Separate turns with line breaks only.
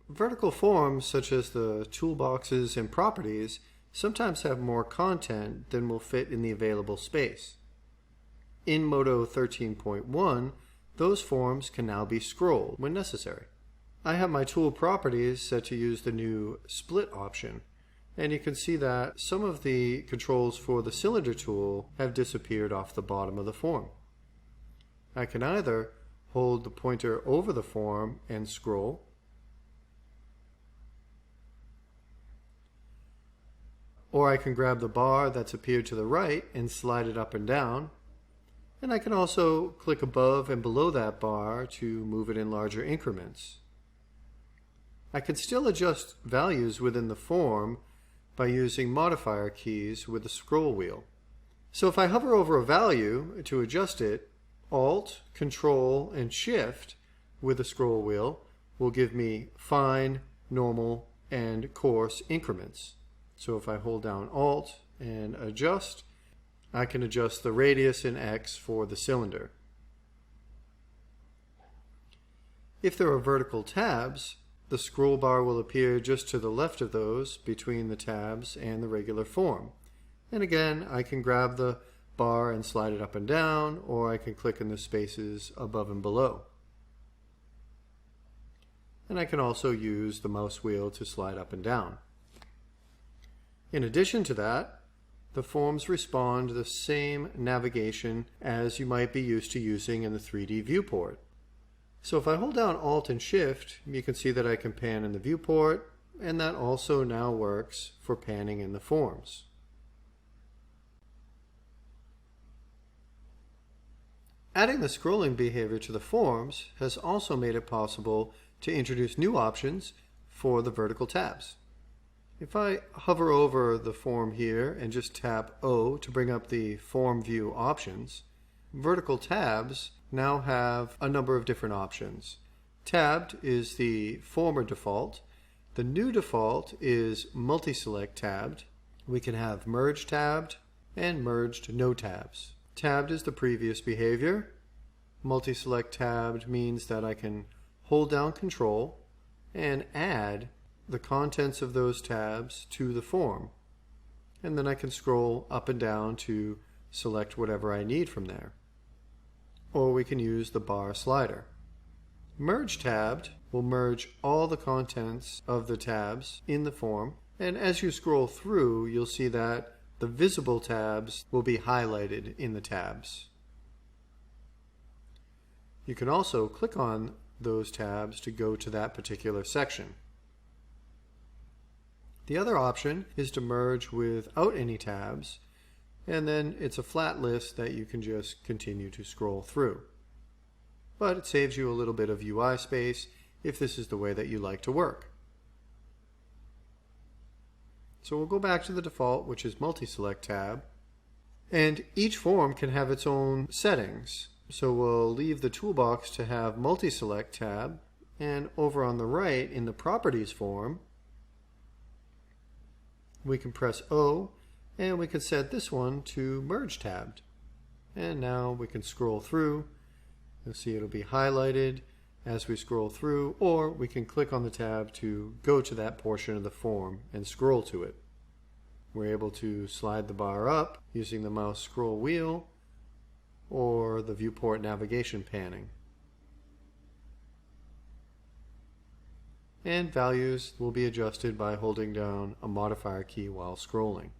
Vertical forms, such as the toolboxes and properties, sometimes have more content than will fit in the available space. In Modo 13.1, those forms can now be scrolled when necessary. I have my tool properties set to use the new split option, and you can see that some of the controls for the cylinder tool have disappeared off the bottom of the form. I can either hold the pointer over the form and scroll, or I can grab the bar that's appeared to the right and slide it up and down, and I can also click above and below that bar to move it in larger increments. I can still adjust values within the form by using modifier keys with the scroll wheel. So if I hover over a value to adjust it, Alt, Control, and Shift with the scroll wheel will give me fine, normal, and coarse increments. So if I hold down Alt and adjust, I can adjust the radius in X for the cylinder. If there are vertical tabs, the scroll bar will appear just to the left of those between the tabs and the regular form. And again, I can grab the bar and slide it up and down, or I can click in the spaces above and below. And I can also use the mouse wheel to slide up and down. In addition to that, the forms respond to the same navigation as you might be used to using in the 3D viewport. So if I hold down Alt and Shift, you can see that I can pan in the viewport, and that also now works for panning in the forms. Adding the scrolling behavior to the forms has also made it possible to introduce new options for the vertical tabs. If I hover over the form here and just tap O to bring up the form view options, vertical tabs now have a number of different options. Tabbed is the former default. The new default is multi-select tabbed. We can have merge tabbed and merged no tabs. Tabbed is the previous behavior. Multi-select tabbed means that I can hold down Control and add the contents of those tabs to the form. And then I can scroll up and down to select whatever I need from there. Or we can use the bar slider. Merge tabbed will merge all the contents of the tabs in the form, and as you scroll through, you'll see that the visible tabs will be highlighted in the tabs. You can also click on those tabs to go to that particular section. The other option is to merge without any tabs, and then it's a flat list that you can just continue to scroll through. But it saves you a little bit of UI space if this is the way that you like to work. So we'll go back to the default, which is multi-select tab, and each form can have its own settings. So we'll leave the toolbox to have multi-select tab, and over on the right in the properties form, we can press O, and we can set this one to merge tabbed. And now we can scroll through. You'll see it'll be highlighted as we scroll through, or we can click on the tab to go to that portion of the form and scroll to it. We're able to slide the bar up using the mouse scroll wheel or the viewport navigation panning. And values will be adjusted by holding down a modifier key while scrolling.